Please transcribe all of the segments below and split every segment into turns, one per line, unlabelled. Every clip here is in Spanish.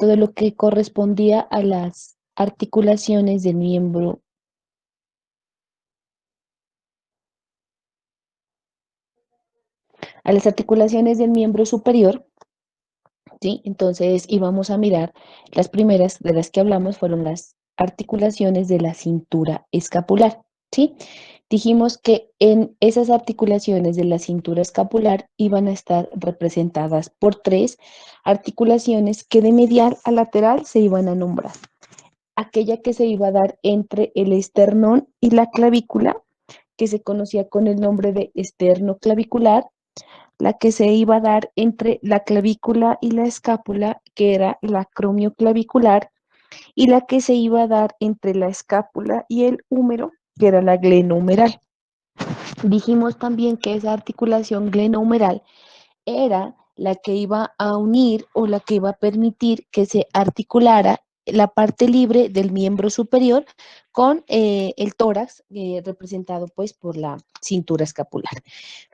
todo lo que correspondía a las articulaciones del miembro, a las articulaciones del miembro superior, ¿sí? Entonces íbamos a mirar, las primeras de las que hablamos fueron las articulaciones de la cintura escapular, ¿sí? Dijimos que en esas articulaciones de la cintura escapular iban a estar representadas por tres articulaciones que de medial a lateral se iban a nombrar. Aquella que se iba a dar entre el esternón y la clavícula, que se conocía con el nombre de esternoclavicular, la que se iba a dar entre la clavícula y la escápula, que era la acromioclavicular, y la que se iba a dar entre la escápula y el húmero, que era la glenohumeral. Dijimos también que esa articulación glenohumeral era la que iba a unir o la que iba a permitir que se articulara la parte libre del miembro superior con el tórax representado pues por la cintura escapular.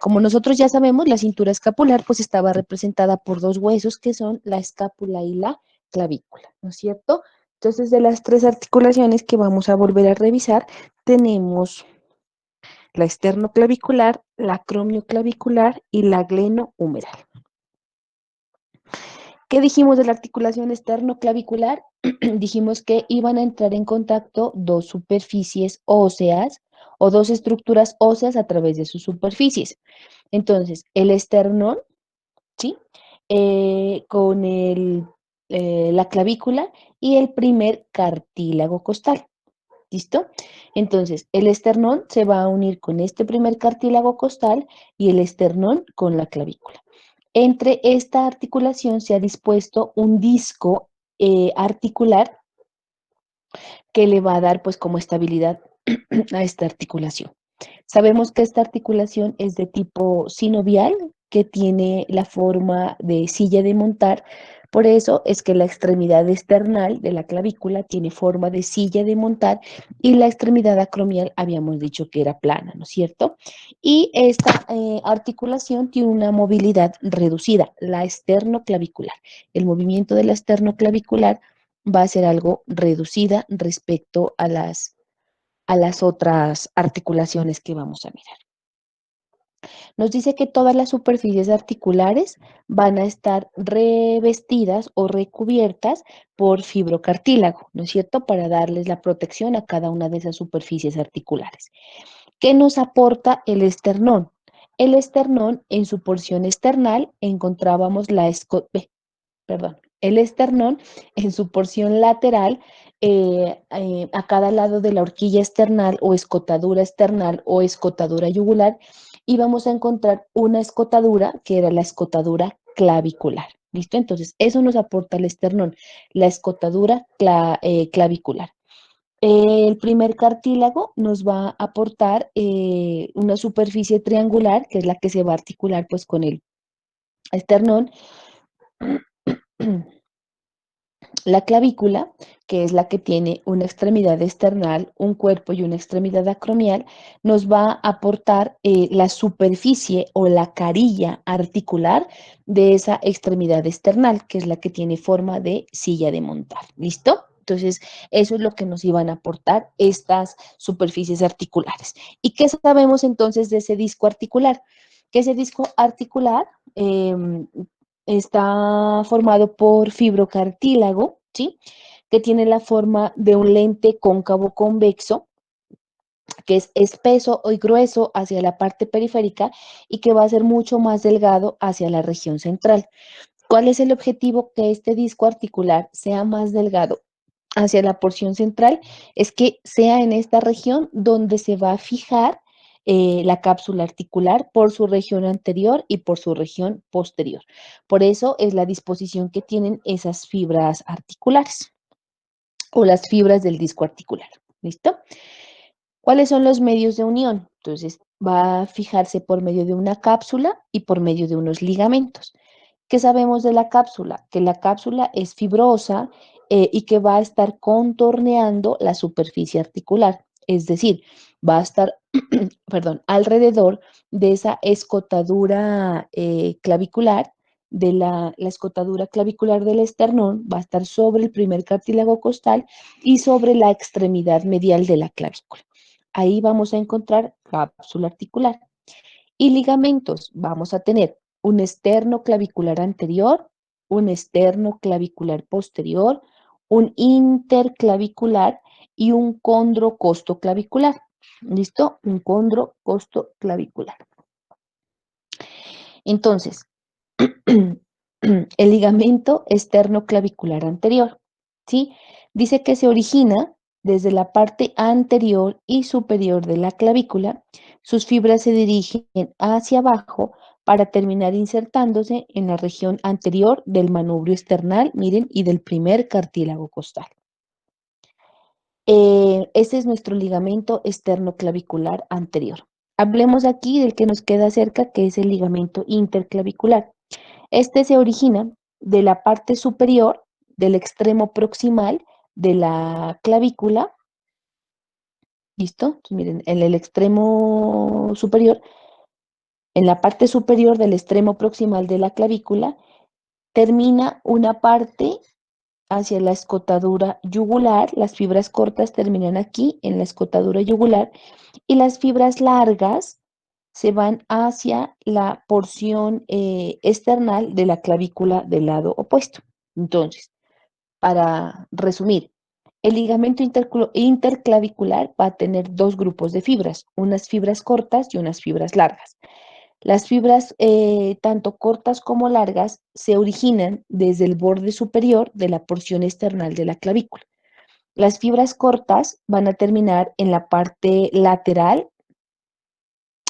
Como nosotros ya sabemos, la cintura escapular pues estaba representada por dos huesos que son la escápula y la clavícula, ¿no es cierto? Entonces, de las tres articulaciones que vamos a volver a revisar, tenemos la esternoclavicular, la acromioclavicular y la glenohumeral. ¿Qué dijimos de la articulación esternoclavicular? Dijimos que iban a entrar en contacto dos superficies óseas o dos estructuras óseas a través de sus superficies. Entonces, el esternón, ¿sí? Con la clavícula y el primer cartílago costal. ¿Listo? Entonces, el esternón se va a unir con este primer cartílago costal y el esternón con la clavícula. Entre esta articulación se ha dispuesto un disco articular que le va a dar pues como estabilidad a esta articulación. Sabemos que esta articulación es de tipo sinovial, que tiene la forma de silla de montar. Por eso es que la extremidad esternal de la clavícula tiene forma de silla de montar y la extremidad acromial habíamos dicho que era plana, ¿no es cierto? Y esta articulación tiene una movilidad reducida, la esternoclavicular. El movimiento de la esternoclavicular va a ser algo reducida respecto a las otras articulaciones que vamos a mirar. Nos dice que todas las superficies articulares van a estar revestidas o recubiertas por fibrocartílago, ¿no es cierto? Para darles la protección a cada una de esas superficies articulares. ¿Qué nos aporta el esternón? El esternón, en su porción external, encontrábamos el esternón en su porción lateral, a cada lado de la horquilla external o escotadura yugular, íbamos a encontrar una escotadura que era la escotadura clavicular. ¿Listo? Entonces, eso nos aporta el esternón, la escotadura clavicular. El primer cartílago nos va a aportar una superficie triangular, que es la que se va a articular pues con el esternón. La clavícula, que es la que tiene una extremidad external, un cuerpo y una extremidad acromial, nos va a aportar la superficie o la carilla articular de esa extremidad external, que es la que tiene forma de silla de montar. ¿Listo? Entonces, eso es lo que nos iban a aportar estas superficies articulares. ¿Y qué sabemos entonces de ese disco articular? Que ese disco articular está formado por fibrocartílago, ¿sí? Que tiene la forma de un lente cóncavo convexo, que es espeso y grueso hacia la parte periférica y que va a ser mucho más delgado hacia la región central. ¿Cuál es el objetivo? Que este disco articular sea más delgado hacia la porción central, es que sea en esta región donde se va a fijar la cápsula articular por su región anterior y por su región posterior. Por eso es la disposición que tienen esas fibras articulares o las fibras del disco articular. ¿Listo? ¿Cuáles son los medios de unión? Entonces, va a fijarse por medio de una cápsula y por medio de unos ligamentos. ¿Qué sabemos de la cápsula? Que la cápsula es fibrosa y que va a estar contorneando la superficie articular, es decir, va a estar, perdón, alrededor de esa escotadura clavicular, de la escotadura clavicular del esternón va a estar sobre el primer cartílago costal y sobre la extremidad medial de la clavícula. Ahí vamos a encontrar cápsula articular. Y ligamentos, vamos a tener un esternoclavicular anterior, un esternoclavicular posterior, un interclavicular y un condrocostoclavicular. ¿Listo? Un condrocostoclavicular. Entonces, el ligamento esternoclavicular anterior, ¿sí? Dice que se origina desde la parte anterior y superior de la clavícula. Sus fibras se dirigen hacia abajo para terminar insertándose en la región anterior del manubrio esternal, miren, y del primer cartílago costal. Este es nuestro ligamento esternoclavicular anterior. Hablemos aquí del que nos queda cerca, que es el ligamento interclavicular. Este se origina de la parte superior del extremo proximal de la clavícula. ¿Listo? Entonces, miren, en el extremo superior, en la parte superior del extremo proximal de la clavícula, termina una parte hacia la escotadura yugular. Las fibras cortas terminan aquí en la escotadura yugular y las fibras largas se van hacia la porción external de la clavícula del lado opuesto. Entonces, para resumir, el ligamento interclavicular va a tener dos grupos de fibras, unas fibras cortas y unas fibras largas. Las fibras, tanto cortas como largas, se originan desde el borde superior de la porción external de la clavícula. Las fibras cortas van a terminar en la parte lateral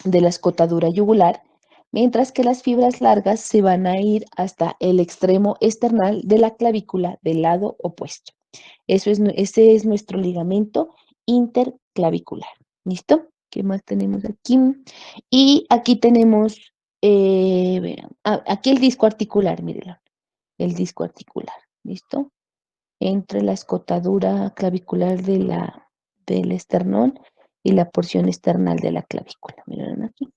de la escotadura yugular, mientras que las fibras largas se van a ir hasta el extremo external de la clavícula del lado opuesto. Ese es nuestro ligamento interclavicular. ¿Listo? ¿Qué más tenemos aquí? Y aquí tenemos, aquí el disco articular, mírenlo, el disco articular. ¿Listo? Entre la escotadura clavicular del esternón y la porción external de la clavícula. Miren aquí.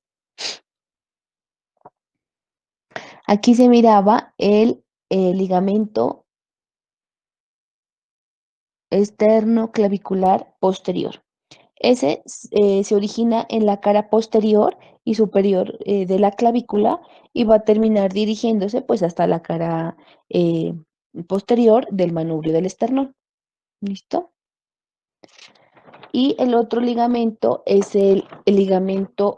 Aquí se miraba el ligamento esternoclavicular posterior. Ese se origina en la cara posterior y superior de la clavícula y va a terminar dirigiéndose pues hasta la cara eh, posterior del manubrio del esternón. ¿Listo? Y el otro ligamento es el ligamento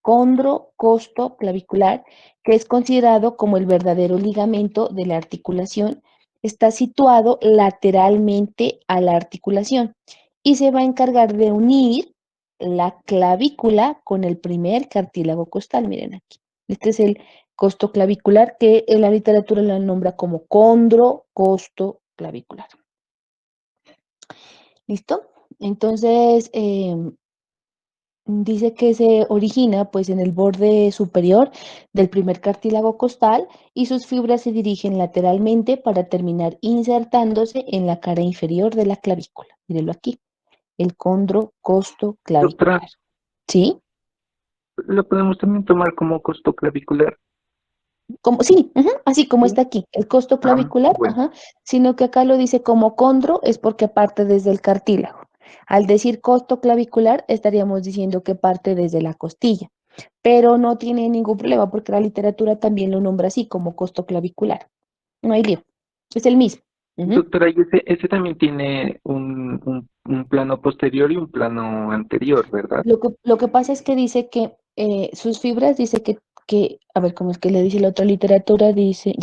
condrocostoclavicular, que es considerado como el verdadero ligamento de la articulación. Está situado lateralmente a la articulación y se va a encargar de unir la clavícula con el primer cartílago costal. Miren aquí. Este es el costoclavicular que en la literatura la nombra como condrocostoclavicular. ¿Listo? Entonces, dice que se origina pues en el borde superior del primer cartílago costal y sus fibras se dirigen lateralmente para terminar insertándose en la cara inferior de la clavícula. Mírenlo aquí, el
Doctora,
condrocostoclavicular. ¿Sí?
lo podemos también tomar como costo clavicular.
Como, sí, así como
Sí.
está aquí, el costo
Ah,
clavicular,
bueno.
sino que acá lo dice como condro, es porque parte desde el cartílago. Al decir costo clavicular, estaríamos diciendo que parte desde la costilla, pero no tiene ningún problema porque la literatura también lo nombra así, como costo clavicular. No hay lío, es el mismo. Ujú.
Doctora, y ese también tiene un plano posterior y un plano anterior, ¿verdad?
Lo que pasa es que dice que sus fibras, dice a ver, ¿cómo es que le dice la otra literatura? Dice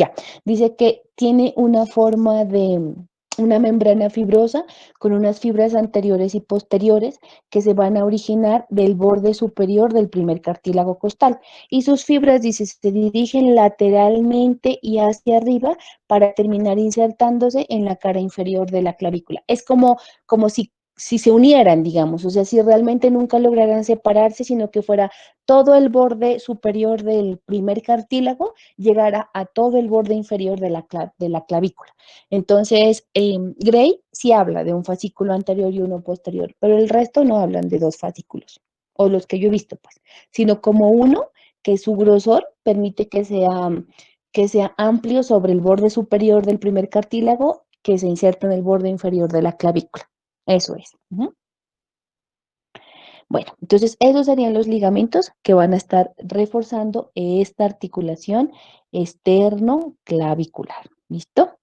que tiene una forma de una membrana fibrosa con unas fibras anteriores y posteriores que se van a originar del borde superior del primer cartílago costal. Y sus fibras, dice, se dirigen lateralmente y hacia arriba para terminar insertándose en la cara inferior de la clavícula. Es como si se unieran, digamos, o sea, si realmente nunca lograran separarse, sino que fuera todo el borde superior del primer cartílago, llegara a todo el borde inferior de la clavícula. Entonces, Gray sí habla de un fascículo anterior y uno posterior, pero el resto no hablan de dos fascículos, o los que yo he visto, pues, sino como uno que su grosor permite que sea amplio sobre el borde superior del primer cartílago que se inserta en el borde inferior de la clavícula. Eso es. Ujú. Bueno, entonces esos serían los ligamentos que van a estar reforzando esta articulación externo-clavicular. ¿Listo?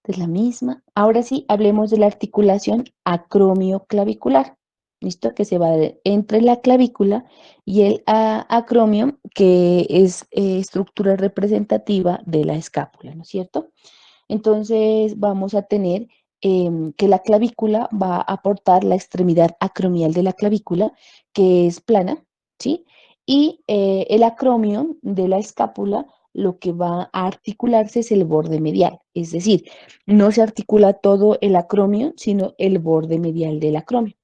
Es la misma. Ahora sí, hablemos de la articulación acromioclavicular. ¿Listo? Que se va entre la clavícula y el acromio, que es estructura representativa de la escápula, ¿no es cierto? Entonces vamos a tener que la clavícula va a aportar la extremidad acromial de la clavícula, que es plana, ¿sí? Y el acromio de la escápula, lo que va a articularse es el borde medial, es decir, no se articula todo el acromio, sino el borde medial del acromio.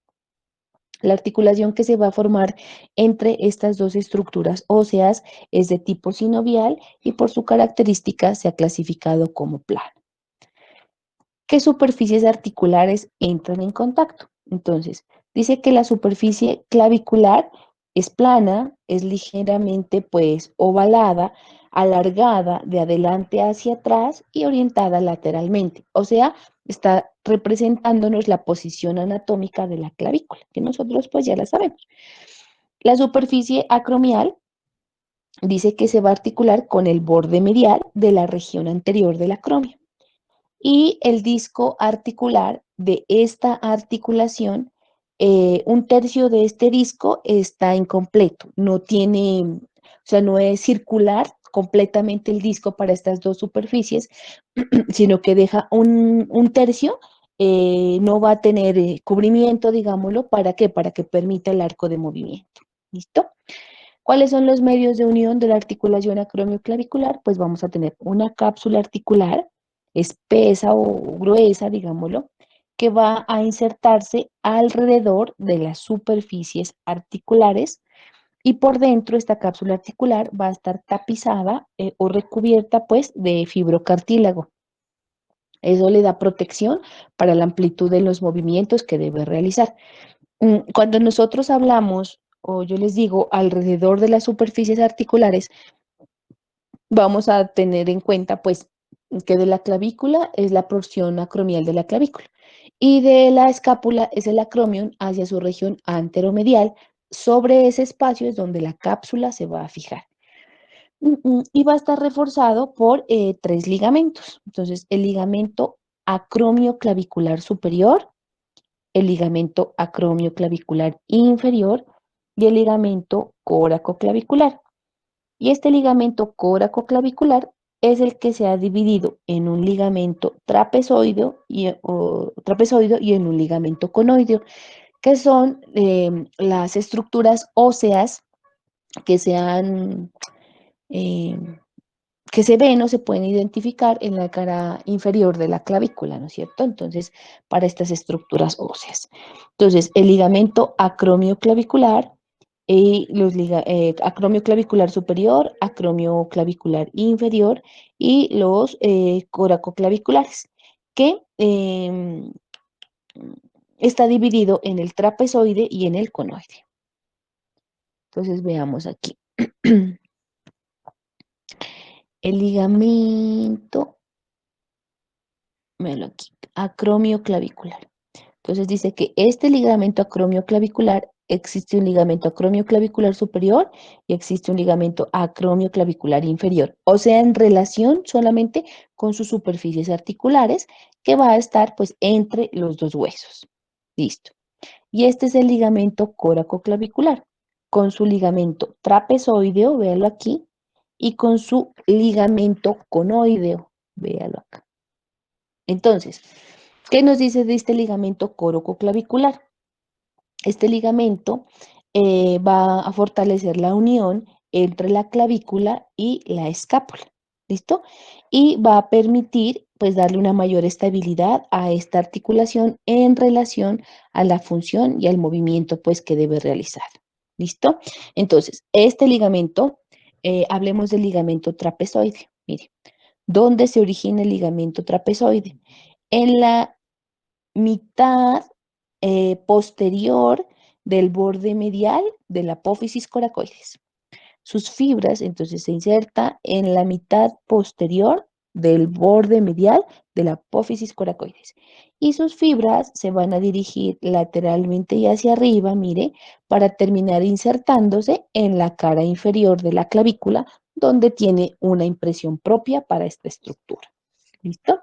La articulación que se va a formar entre estas dos estructuras óseas es de tipo sinovial y por su característica se ha clasificado como plana. ¿Qué superficies articulares entran en contacto? Entonces, dice que la superficie clavicular es plana, es ligeramente pues ovalada, alargada de adelante hacia atrás y orientada lateralmente. O sea, está representándonos la posición anatómica de la clavícula, que nosotros pues ya la sabemos. La superficie acromial dice que se va a articular con el borde medial de la región anterior del acromio. Y el disco articular de esta articulación, un tercio de este disco está incompleto, no tiene, o sea, no es circular completamente el disco para estas dos superficies, sino que deja un tercio, no va a tener cubrimiento, digámoslo, ¿para qué? Para que permita el arco de movimiento. ¿Listo? ¿Cuáles son los medios de unión de la articulación acromioclavicular? Pues vamos a tener una cápsula articular espesa o gruesa, digámoslo, que va a insertarse alrededor de las superficies articulares y por dentro esta cápsula articular va a estar tapizada o recubierta pues de fibrocartílago. Eso le da protección para la amplitud de los movimientos que debe realizar. Cuando nosotros hablamos, o yo les digo, alrededor de las superficies articulares, vamos a tener en cuenta, pues, que de la clavícula es la porción acromial de la clavícula y de la escápula es el acromion hacia su región anteromedial. Sobre ese espacio es donde la cápsula se va a fijar. Y va a estar reforzado por tres ligamentos. Entonces, el ligamento acromio clavicular superior, el ligamento acromio clavicular inferior y el ligamento córacoclavicular. Y este ligamento córacoclavicular es el que se ha dividido en un ligamento trapezoideo y en un ligamento conoideo, que son las estructuras óseas que se han eh, que se ven o se pueden identificar en la cara inferior de la clavícula, ¿no es cierto? Entonces, para estas estructuras óseas. Entonces, el ligamento acromio clavicular y acromio clavicular superior, acromio clavicular inferior y los coracoclaviculares, que está dividido en el trapezoide y en el conoide. Entonces, veamos aquí. El ligamento, véalo aquí, acromio clavicular. Entonces dice que este ligamento acromio clavicular, existe un ligamento acromio clavicular superior y existe un ligamento acromio clavicular inferior, o sea, en relación solamente con sus superficies articulares, que va a estar pues entre los dos huesos. Listo. Y este es el ligamento coracoclavicular, con su ligamento trapezoideo, véalo aquí, y con su ligamento conoideo, véalo acá. Entonces, ¿qué nos dice de este ligamento coracoclavicular? Este ligamento va a fortalecer la unión entre la clavícula y la escápula, ¿listo? Y va a permitir, pues, darle una mayor estabilidad a esta articulación en relación a la función y al movimiento, pues, que debe realizar, ¿listo? Entonces, este ligamento, hablemos del ligamento trapezoide, mire, ¿dónde se origina el ligamento trapezoide? En la mitad posterior del borde medial de la apófisis coracoides. sus fibras, entonces se inserta en la mitad posterior del borde medial de la apófisis coracoides. Y sus fibras se van a dirigir lateralmente y hacia arriba, mire, para terminar insertándose en la cara inferior de la clavícula, donde tiene una impresión propia para esta estructura. ¿Listo?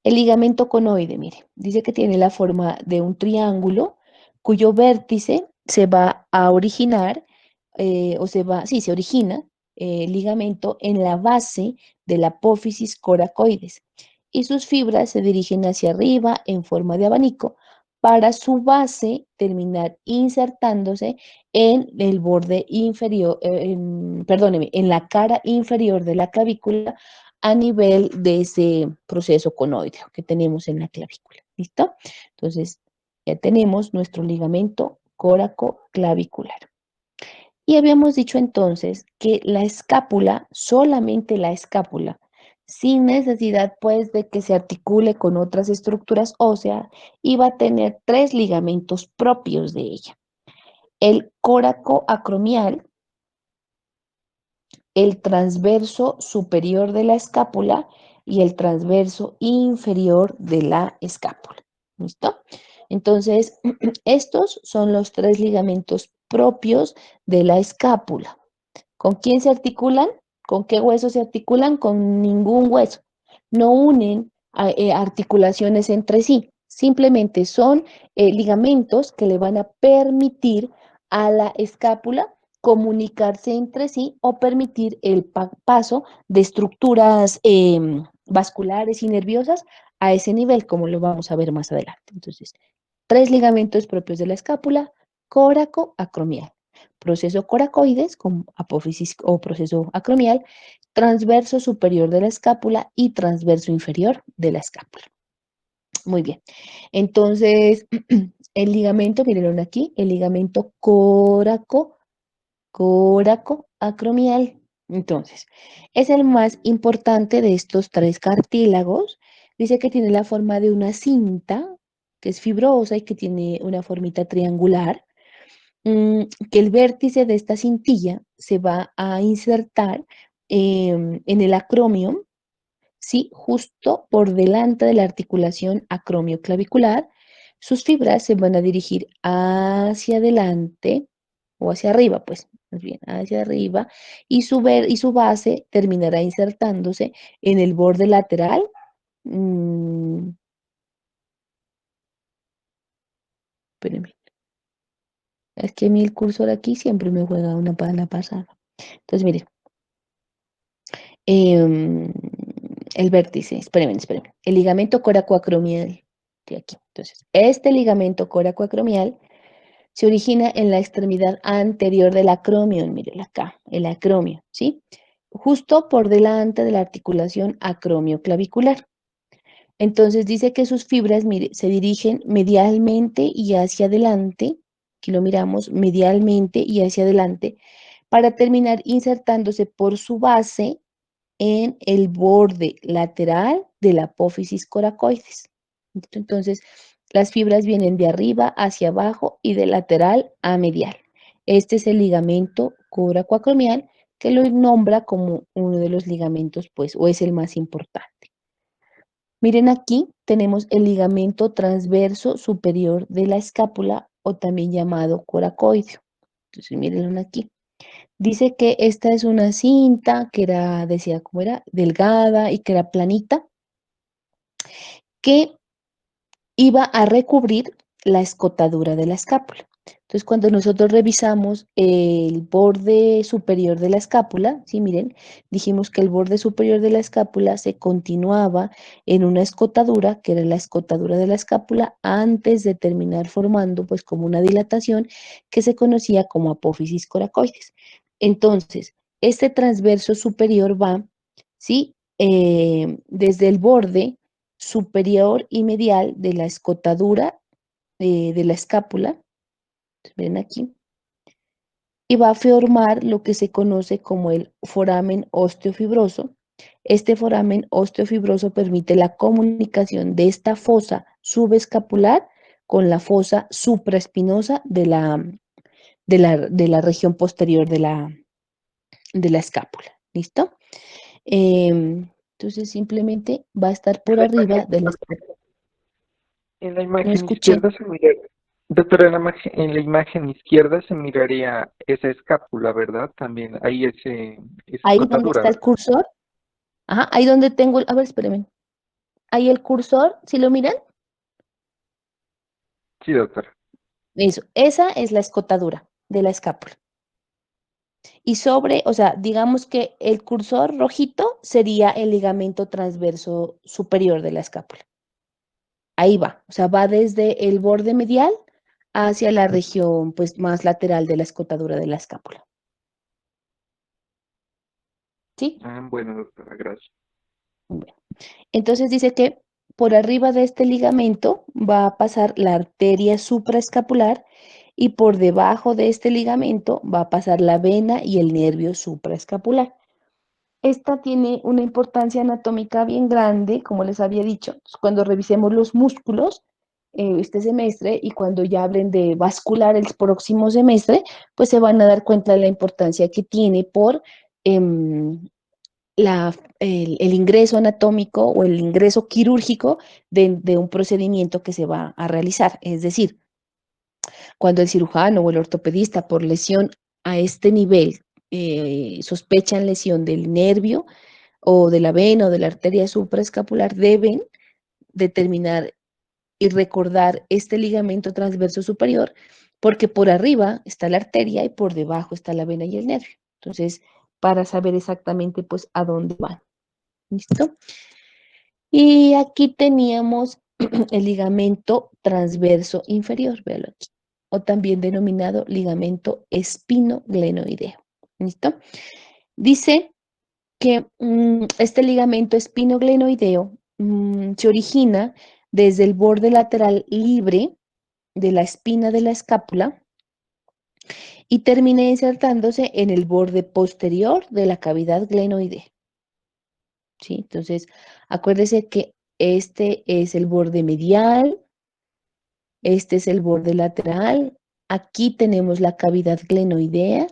El ligamento conoide, mire, dice que tiene la forma de un triángulo cuyo vértice se va a originar, sí, se origina el ligamento en la base de la apófisis coracoides y sus fibras se dirigen hacia arriba en forma de abanico para su base terminar insertándose en el borde inferior, perdóneme, en la cara inferior de la clavícula a nivel de ese proceso conoideo que tenemos en la clavícula. ¿Listo? Entonces, ya tenemos nuestro ligamento córacoclavicular. Y habíamos dicho entonces que la escápula, solamente la escápula, sin necesidad pues de que se articule con otras estructuras óseas, iba a tener tres ligamentos propios de ella. El coracoacromial, el transverso superior de la escápula y el transverso inferior de la escápula. ¿Listo? Entonces, estos son los tres ligamentos propios de la escápula. ¿Con quién se articulan? ¿Con qué hueso se articulan? Con ningún hueso. No unen articulaciones entre sí. Simplemente son ligamentos que le van a permitir a la escápula comunicarse entre sí o permitir el paso de estructuras vasculares y nerviosas a ese nivel, como lo vamos a ver más adelante. Entonces, tres ligamentos propios de la escápula, coracoacromial, proceso coracoides con apófisis o proceso acromial, transverso superior de la escápula y transverso inferior de la escápula. Muy bien. Entonces, el ligamento, miren aquí, el ligamento coracoacromial. Entonces, es el más importante de estos tres cartílagos. Dice que tiene la forma de una cinta, que es fibrosa y que tiene una formita triangular, que el vértice de esta cintilla se va a insertar en el acromion, ¿sí? Justo por delante de la articulación acromioclavicular. Sus fibras se van a dirigir hacia adelante o hacia arriba, pues, más bien, hacia arriba, y su base terminará insertándose en el borde lateral. mm, Espérenme, es que a mí el cursor aquí siempre me juega una la pasada. Entonces, mire, em, el vértice, espérenme, el ligamento coracoacromial de aquí. Entonces, este ligamento coracoacromial se origina en la extremidad anterior del acromion, miren acá, el acromio, ¿sí? Justo por delante de la articulación acromioclavicular. Entonces dice que sus fibras, mire, se dirigen medialmente y hacia adelante, aquí lo miramos, medialmente y hacia adelante, para terminar insertándose por su base en el borde lateral de la apófisis coracoides. Entonces, las fibras vienen de arriba hacia abajo y de lateral a medial. Este es el ligamento coracoacromial que lo nombra como uno de los ligamentos, pues, o es el más importante. Miren aquí, tenemos el ligamento transverso superior de la escápula o también llamado coracoideo. Entonces, mírenlo aquí. Dice que esta es una cinta que era, decía cómo era, delgada y que era planita, que iba a recubrir la escotadura de la escápula. Entonces, cuando nosotros revisamos el borde superior de la escápula, sí, miren, dijimos que el borde superior de la escápula se continuaba en una escotadura, que era la escotadura de la escápula, antes de terminar formando, pues, como una dilatación que se conocía como apófisis coracoides. Entonces, este transverso superior va, ¿sí? Desde el borde superior y medial de la escotadura de la escápula, ven aquí, y va a formar lo que se conoce como el foramen osteofibroso. Este foramen osteofibroso permite la comunicación de esta fosa subescapular con la fosa supraespinosa de la región posterior de la escápula. ¿Listo? Entonces simplemente va a estar por
La
arriba
imagen,
de la escápula.
en la
No
imagen
escuché.
izquierda se miraría, doctora, en la imagen izquierda se miraría esa escápula, ¿verdad? También ahí esa
Ahí donde
escotadura,
está el
¿verdad?
cursor. Ajá, ahí donde tengo a ver, espérenme. Ahí el cursor, ¿si lo miran?
Sí, doctora.
Eso, esa es la escotadura de la escápula. Y sobre, o sea, digamos que el cursor rojito sería el ligamento transverso superior de la escápula. Ahí va, o sea, va desde el borde medial hacia la región pues más lateral de la escotadura de la escápula. ¿Sí?
Ah, bueno, doctora, gracias.
Bueno, entonces dice que por arriba de este ligamento va a pasar la arteria supraescapular y por debajo de este ligamento va a pasar la vena y el nervio supraescapular. Esta tiene una importancia anatómica bien grande, como les había dicho. Cuando revisemos los músculos este semestre y cuando ya hablen de vascular el próximo semestre, pues se van a dar cuenta de la importancia que tiene por em, el ingreso anatómico o el ingreso quirúrgico de un procedimiento que se va a realizar. Es decir, cuando el cirujano o el ortopedista por lesión a este nivel sospechan lesión del nervio, o de la vena o de la arteria supraescapular deben determinar y recordar este ligamento transverso superior, porque por arriba está la arteria y por debajo está la vena y el nervio. Entonces, para saber exactamente pues a dónde van. ¿Listo? Y aquí teníamos el ligamento transverso inferior, véalo aquí, o también denominado ligamento espinoglenoideo. ¿Listo? Dice que este ligamento espinoglenoideo se origina desde el borde lateral libre de la espina de la escápula y termina insertándose en el borde posterior de la cavidad glenoidea. ¿Sí? Entonces, acuérdese que este es el borde medial, este es el borde lateral, aquí tenemos la cavidad glenoidea.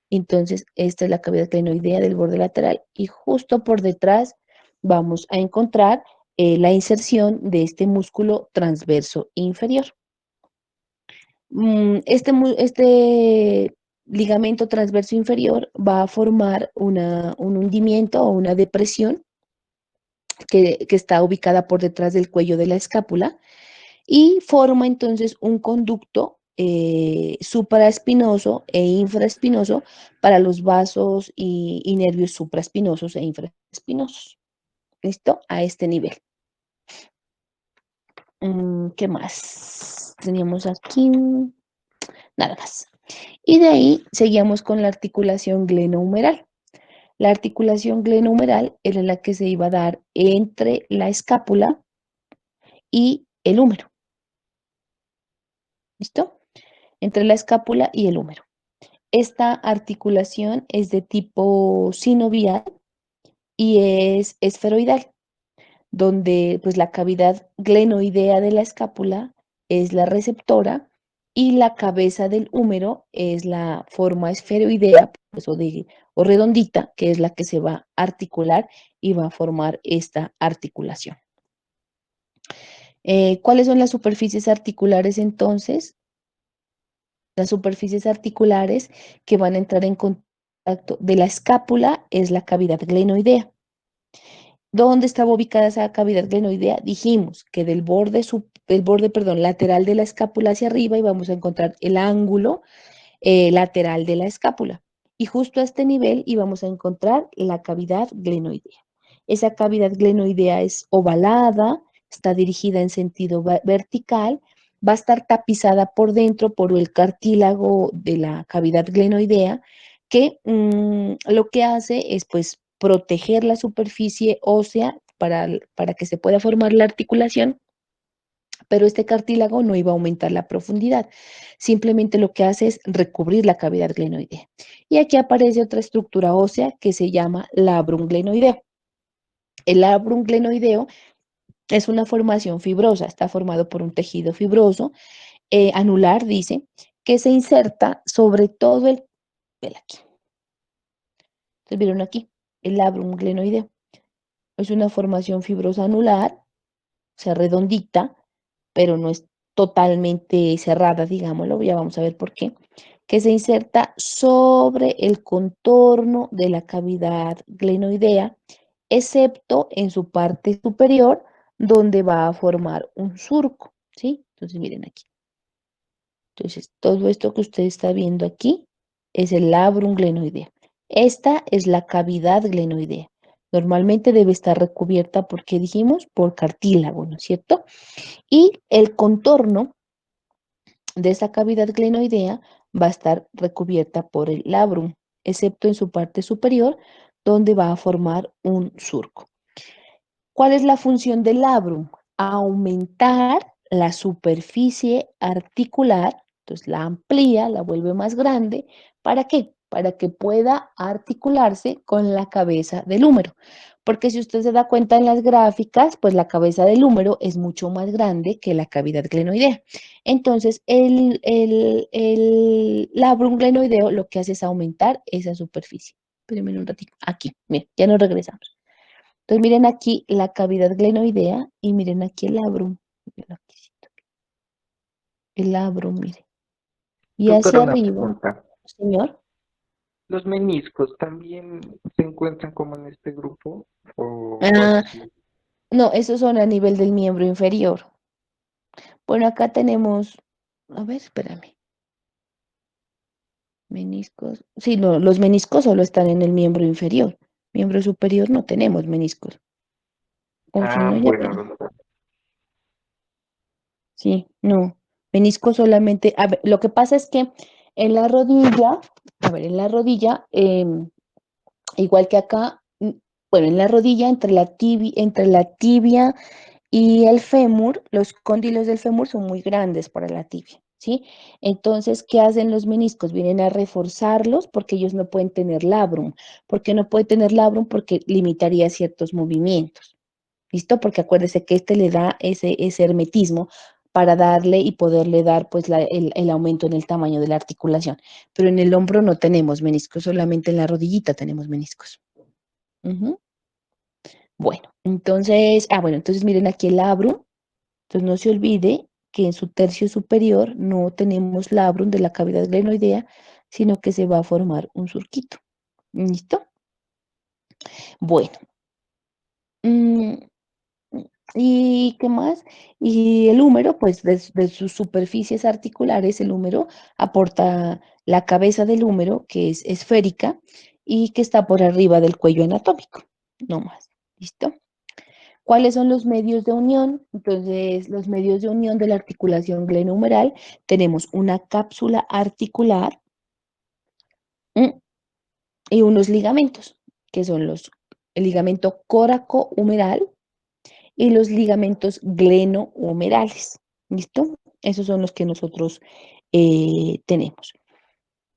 Entonces, esta es la cavidad glenoidea del borde lateral y justo por detrás vamos a encontrar la inserción de este músculo transverso inferior. Este ligamento transverso inferior va a formar un hundimiento o una depresión que está ubicada por detrás del cuello de la escápula y forma entonces un conducto supraespinoso e infraespinoso para los vasos y nervios supraespinosos e infraespinosos. ¿Listo? A este nivel. ¿Qué más? Teníamos aquí nada más. Y de ahí seguíamos con la articulación glenohumeral. La articulación glenohumeral era la que se iba a dar entre la escápula y el húmero. ¿Listo? Entre la escápula y el húmero. Esta articulación es de tipo sinovial y es esferoidal, donde pues la cavidad glenoidea de la escápula es la receptora y la cabeza del húmero es la forma esferoidea pues, o redondita, que es la que se va a articular y va a formar esta articulación. ¿Cuáles son las superficies articulares entonces? Las superficies articulares que van a entrar en contacto de la escápula es la cavidad glenoidea. ¿Dónde estaba ubicada esa cavidad glenoidea? Dijimos que del borde lateral de la escápula hacia arriba íbamos a encontrar el ángulo lateral de la escápula. Y justo a este nivel íbamos a encontrar la cavidad glenoidea. Esa cavidad glenoidea es ovalada, está dirigida en sentido vertical, va a estar tapizada por dentro por el cartílago de la cavidad glenoidea, que lo que hace es pues proteger la superficie ósea para que se pueda formar la articulación, pero este cartílago no iba a aumentar la profundidad, simplemente lo que hace es recubrir la cavidad glenoidea. Y aquí aparece otra estructura ósea que se llama labrum glenoideo. El labrum glenoideo es una formación fibrosa, está formado por un tejido fibroso, anular, dice, que se inserta sobre todo ven aquí. Entonces, vieron aquí, el labrum glenoideo. Es una formación fibrosa anular, o sea, redondita, pero no es totalmente cerrada, digámoslo, ya vamos a ver por qué, que se inserta sobre el contorno de la cavidad glenoidea, excepto en su parte superior, donde va a formar un surco, ¿sí? Entonces, miren aquí. Entonces, todo esto que usted está viendo aquí es el labrum glenoidea. Esta es la cavidad glenoidea. Normalmente debe estar recubierta, ¿por qué dijimos? Por cartílago, ¿no es cierto? Y el contorno de esa cavidad glenoidea va a estar recubierta por el labrum, excepto en su parte superior, donde va a formar un surco. ¿Cuál es la función del labrum? Aumentar la superficie articular, entonces la amplía, la vuelve más grande. ¿Para qué? Para que pueda articularse con la cabeza del húmero. Porque si usted se da cuenta en las gráficas, pues la cabeza del húmero es mucho más grande que la cavidad glenoidea. Entonces, el labrum glenoideo lo que hace es aumentar esa superficie. Espérenme un ratito. Aquí, miren, ya nos regresamos. Entonces miren aquí la cavidad glenoidea y miren aquí el labrum. Miren aquí, el labrum, miren. Y
Doctora,
hacia
una
arriba,
pregunta.
señor.
¿Los meniscos también se encuentran como en este grupo o
Ah,
esos sí?
no, esos son a nivel del miembro inferior. Bueno, acá tenemos, a ver, espérame. Meniscos. Sí, no, los meniscos solo están en el miembro inferior. Miembro superior no tenemos meniscos. O si
Ah,
no, ya
bueno,
verán.
doctora.
Sí, no. Menisco solamente. A ver, lo que pasa es que en la rodilla, a ver, en la rodilla, igual que acá, bueno, en la rodilla, entre la tibia y el fémur, los cóndilos del fémur son muy grandes para la tibia, ¿sí? Entonces, ¿qué hacen los meniscos? Vienen a reforzarlos porque ellos no pueden tener labrum. ¿Por qué no puede tener labrum? Porque limitaría ciertos movimientos. ¿Listo? Porque acuérdese que este le da ese hermetismo para darle y poderle dar pues el aumento en el tamaño de la articulación. Pero en el hombro no tenemos meniscos, solamente en la rodillita tenemos meniscos. Ujú. Bueno, entonces, bueno, entonces miren aquí el labrum. Entonces no se olvide que en su tercio superior no tenemos labrum de la cavidad glenoidea, sino que se va a formar un surquito. ¿Listo? Bueno. mm, ¿Y qué más? Y el húmero, pues de sus superficies articulares, el húmero aporta la cabeza del húmero, que es esférica y que está por arriba del cuello anatómico. No más. ¿Listo? ¿Cuáles son los medios de unión? Entonces, los medios de unión de la articulación glenohumeral, tenemos una cápsula articular mm, y unos ligamentos, que son el ligamento córaco-humeral y los ligamentos glenohumerales. ¿Listo? Esos son los que nosotros tenemos.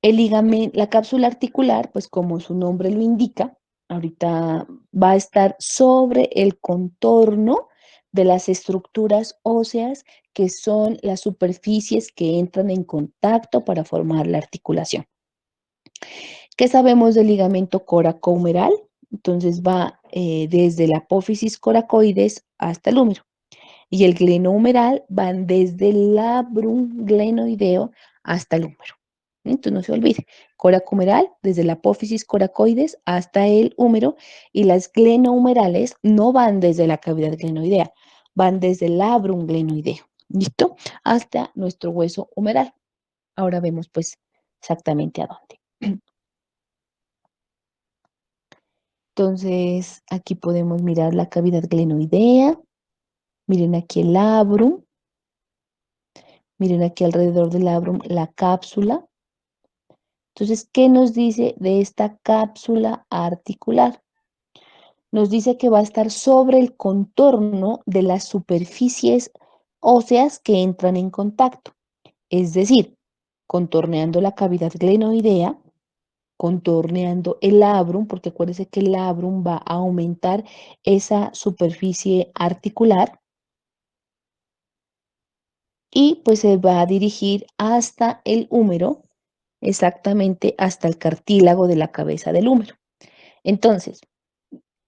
La cápsula articular, pues como su nombre lo indica, ahorita va a estar sobre el contorno de las estructuras óseas que son las superficies que entran en contacto para formar la articulación. ¿Qué sabemos del ligamento coracohumeral? Entonces va desde la apófisis coracoides hasta el húmero. Y el glenohumeral van desde el labrum glenoideo hasta el húmero. Entonces no se olvide, coracohumeral desde la apófisis coracoides hasta el húmero y las glenohumerales no van desde la cavidad glenoidea, van desde el labrum glenoideo, ¿listo? Hasta nuestro hueso humeral. Ahora vemos pues exactamente a dónde. Entonces aquí podemos mirar la cavidad glenoidea, miren aquí el labrum, miren aquí alrededor del labrum la cápsula. Entonces, ¿qué nos dice de esta cápsula articular? Nos dice que va a estar sobre el contorno de las superficies óseas que entran en contacto, es decir, contorneando la cavidad glenoidea, contorneando el labrum, porque acuérdense que el labrum va a aumentar esa superficie articular y pues se va a dirigir hasta el húmero, exactamente hasta el cartílago de la cabeza del húmero. Entonces,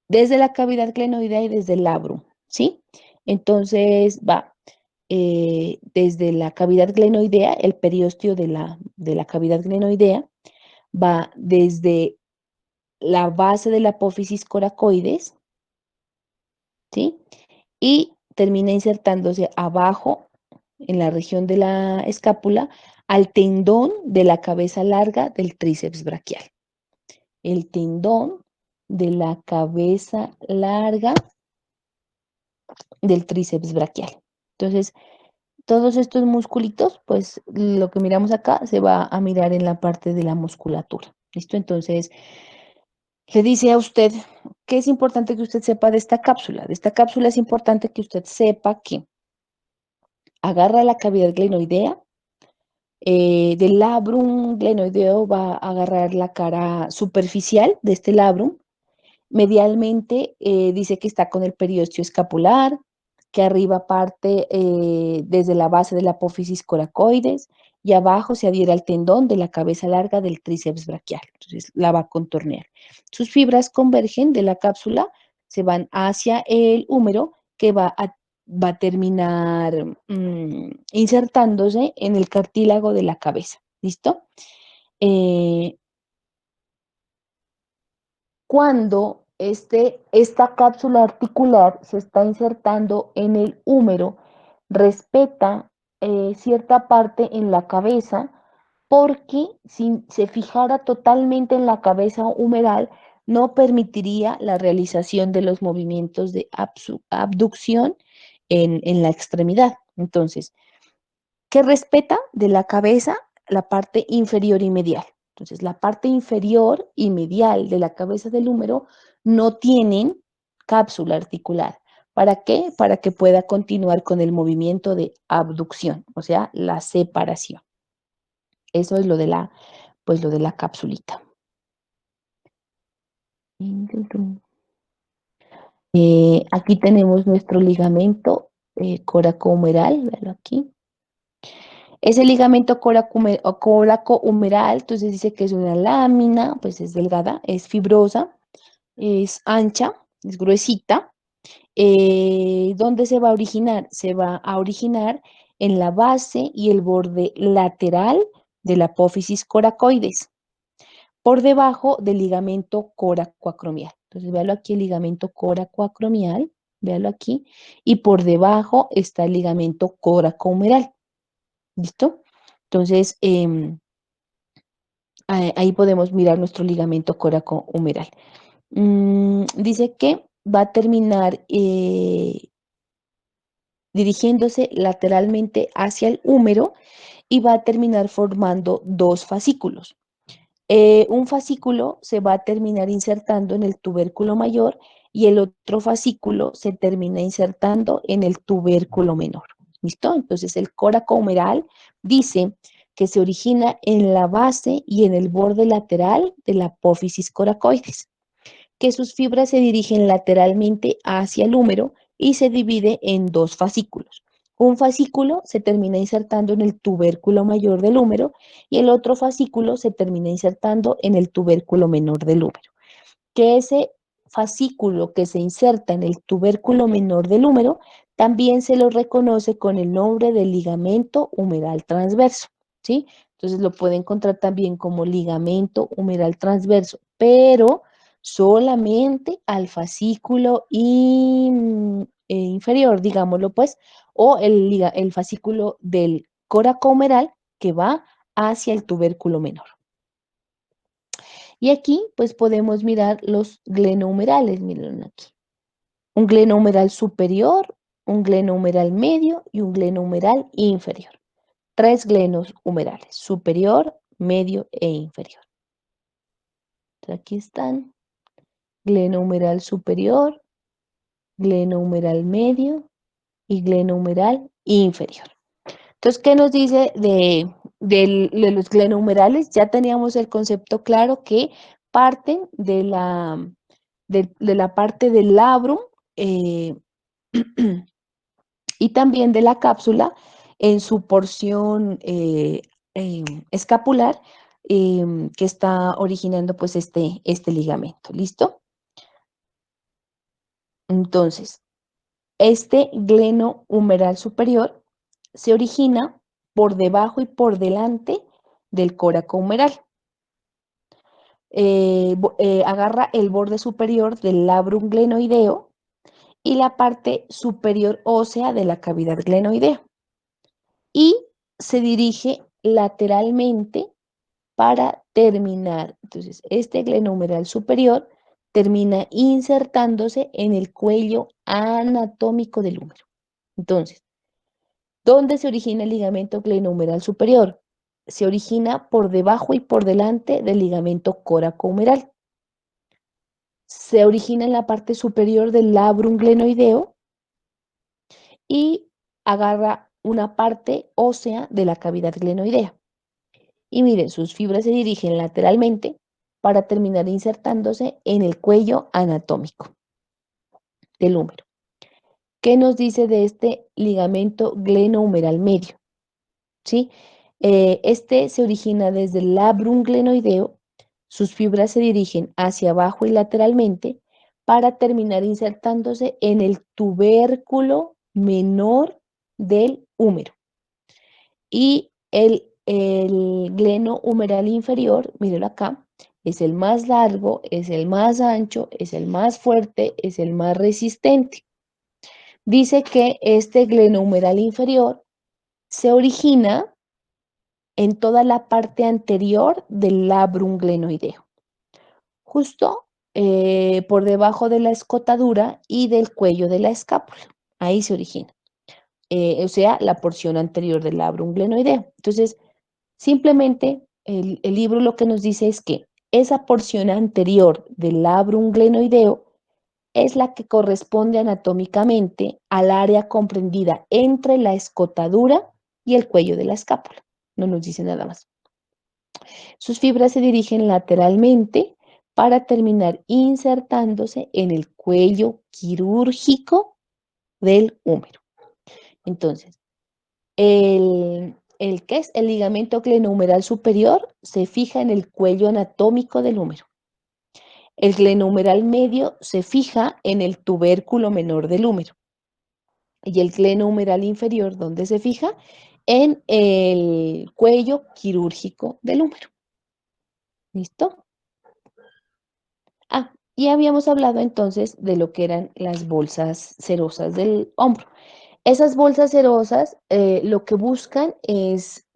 desde la cavidad glenoidea y desde el labrum, ¿sí? Entonces va desde la cavidad glenoidea, el periósteo de la cavidad glenoidea, va desde la base de la apófisis coracoides, ¿sí? Y termina insertándose abajo, en la región de la escápula, al tendón de la cabeza larga del tríceps braquial. El tendón de la cabeza larga del tríceps braquial. Entonces, todos estos musculitos, pues lo que miramos acá se va a mirar en la parte de la musculatura. ¿Listo? Entonces, le dice a usted que es importante que usted sepa de esta cápsula. De esta cápsula es importante que usted sepa que agarra la cavidad glenoidea, del labrum glenoideo va a agarrar la cara superficial de este labrum. Medialmente dice que está con el periósteo escapular, que arriba parte desde la base de la apófisis coracoides y abajo se adhiere al tendón de la cabeza larga del tríceps braquial. Entonces la va a contornear. Sus fibras convergen de la cápsula, se van hacia el húmero que va a terminar insertándose en el cartílago de la cabeza. ¿Listo? Eh, cuando esta cápsula articular se está insertando en el húmero, respeta cierta parte en la cabeza, porque si se fijara totalmente en la cabeza humeral, no permitiría la realización de los movimientos de abducción en la extremidad. Entonces, que respeta de la cabeza la parte inferior y medial. Entonces, la parte inferior y medial de la cabeza del húmero no tienen cápsula articular. ¿Para qué? Para que pueda continuar con el movimiento de abducción, o sea, la separación. Eso es pues lo de la capsulita. Aquí tenemos nuestro ligamento coracohumeral, véalo aquí. Ese ligamento coracohumeral, entonces dice que es una lámina, pues es delgada, es fibrosa, es ancha, es gruesita. ¿Dónde se va a originar? Se va a originar en la base y el borde lateral de la apófisis coracoides, por debajo del ligamento coracoacromial. Entonces, véalo aquí, el ligamento coracoacromial, véalo aquí, y por debajo está el ligamento coracohumeral. ¿Listo? Entonces, ahí podemos mirar nuestro ligamento coracohumeral. Dice que va a terminar dirigiéndose lateralmente hacia el húmero y va a terminar formando dos fascículos. Un fascículo se va a terminar insertando en el tubérculo mayor y el otro fascículo se termina insertando en el tubérculo menor. ¿Listo? Entonces el coracohumeral dice que se origina en la base y en el borde lateral de la apófisis coracoides, que sus fibras se dirigen lateralmente hacia el húmero y se divide en dos fascículos. Un fascículo se termina insertando en el tubérculo mayor del húmero y el otro fascículo se termina insertando en el tubérculo menor del húmero. Que ese fascículo que se inserta en el tubérculo menor del húmero también se lo reconoce con el nombre de ligamento humeral transverso, ¿sí? Entonces lo puede encontrar también como ligamento humeral transverso, pero solamente al fascículo inferior, digámoslo pues, o el fascículo del coracohumeral que va hacia el tubérculo menor. Y aquí pues podemos mirar los glenohumerales, miren aquí. Un glenohumeral superior, un glenohumeral medio y un glenohumeral inferior. Tres glenos humerales, superior, medio e inferior. Entonces, aquí están, glenohumeral superior, glenohumeral medio y glenohumeral inferior. Entonces, ¿qué nos dice de los glenohumerales? Ya teníamos el concepto claro que parten de la parte del labrum eh, y también de la cápsula en su porción escapular que está originando pues este ligamento. ¿Listo? Entonces, este gleno humeral superior se origina por debajo y por delante del coraco humeral. Agarra el borde superior del labrum glenoideo y la parte superior ósea de la cavidad glenoidea y se dirige lateralmente para terminar. Entonces, este gleno humeral superior termina insertándose en el cuello anatómico del húmero. Entonces, ¿dónde se origina el ligamento glenohumeral superior? Se origina por debajo y por delante del ligamento coracohumeral. Se origina en la parte superior del labrum glenoideo y agarra una parte ósea de la cavidad glenoidea. Y miren, sus fibras se dirigen lateralmente para terminar insertándose en el cuello anatómico del húmero. ¿Qué nos dice de este ligamento glenohumeral medio? ¿Sí? Este se origina desde el labrum glenoideo, sus fibras se dirigen hacia abajo y lateralmente para terminar insertándose en el tubérculo menor del húmero. Y el gleno humeral inferior, mírenlo acá, es el más largo, es el más ancho, es el más fuerte, es el más resistente. Dice que este gleno humeral inferior se origina en toda la parte anterior del labrum glenoideo, justo por debajo de la escotadura y del cuello de la escápula. Ahí se origina, o sea, la porción anterior del labrum glenoideo. Entonces, simplemente el libro lo que nos dice es que esa porción anterior del labrum glenoideo es la que corresponde anatómicamente al área comprendida entre la escotadura y el cuello de la escápula. No nos dice nada más. Sus fibras se dirigen lateralmente para terminar insertándose en el cuello quirúrgico del húmero. Entonces, ¿qué es? El ligamento glenohumeral superior se fija en el cuello anatómico del húmero. El glenohumeral medio se fija en el tubérculo menor del húmero. Y el glenohumeral inferior, ¿dónde se fija? En el cuello quirúrgico del húmero. ¿Listo? Ah, y habíamos hablado entonces de lo que eran las bolsas serosas del hombro. Esas bolsas serosas lo que buscan es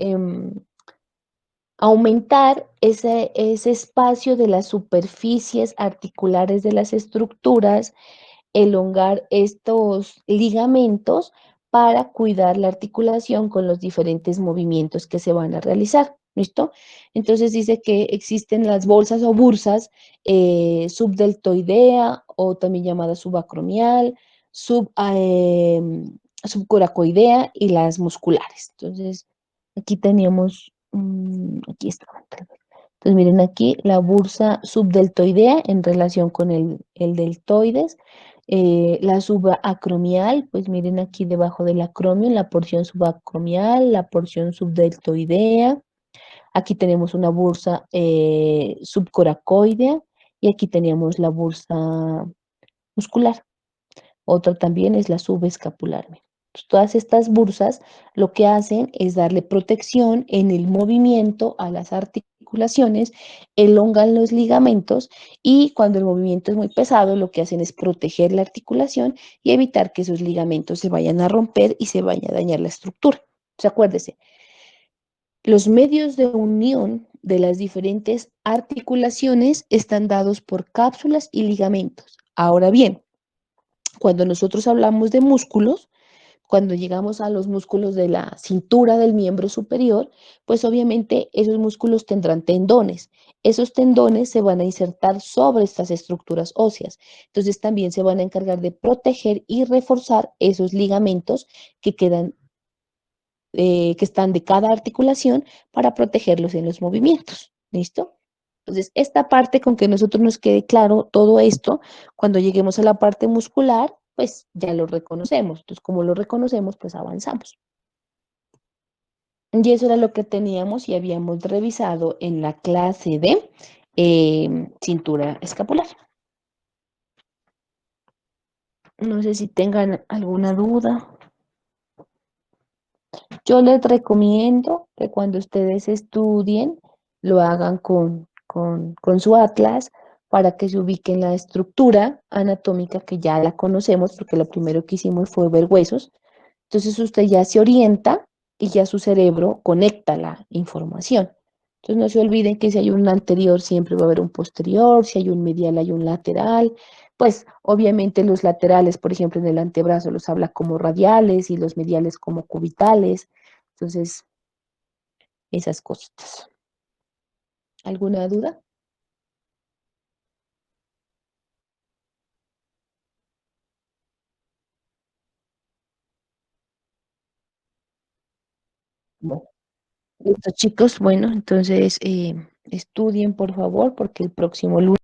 aumentar ese espacio de las superficies articulares de las estructuras, elongar estos ligamentos para cuidar la articulación con los diferentes movimientos que se van a realizar. ¿Listo? Entonces dice que existen las bolsas o bursas subdeltoidea o también llamada subacromial, subcoracoidea y las musculares. Entonces, aquí teníamos, aquí está. Entonces, miren aquí la bursa subdeltoidea en relación con el deltoides. La subacromial, pues miren aquí debajo del acromio, la porción subacromial, la porción subdeltoidea. Aquí tenemos una bursa subcoracoidea y aquí teníamos la bursa muscular. Otra también es la subescapular. Entonces, todas estas bursas lo que hacen es darle protección en el movimiento a las articulaciones, elongan los ligamentos y cuando el movimiento es muy pesado, lo que hacen es proteger la articulación y evitar que esos ligamentos se vayan a romper y se vaya a dañar la estructura. Entonces, acuérdese, los medios de unión de las diferentes articulaciones están dados por cápsulas y ligamentos. Ahora bien, cuando nosotros hablamos de músculos, cuando llegamos a los músculos de la cintura del miembro superior, pues obviamente esos músculos tendrán tendones. Esos tendones se van a insertar sobre estas estructuras óseas. Entonces también se van a encargar de proteger y reforzar esos ligamentos que quedan, que están de cada articulación para protegerlos en los movimientos. ¿Listo? Entonces, esta parte con que nosotros nos quede claro todo esto, cuando lleguemos a la parte muscular, pues ya lo reconocemos. Entonces, como lo reconocemos, pues avanzamos. Y eso era lo que teníamos y habíamos revisado en la clase de cintura escapular. No sé si tengan alguna duda. Yo les recomiendo que cuando ustedes estudien lo hagan con su atlas para que se ubiquen la estructura anatómica que ya la conocemos, porque lo primero que hicimos fue ver huesos. Entonces usted ya se orienta y ya su cerebro conecta la información. Entonces no se olviden que si hay un anterior siempre va a haber un posterior, si hay un medial hay un lateral. Pues obviamente los laterales, por ejemplo, en el antebrazo los habla como radiales y los mediales como cubitales. Entonces, esas cositas. ¿Alguna duda? No. Listo, chicos. Bueno, entonces estudien por favor porque el próximo lunes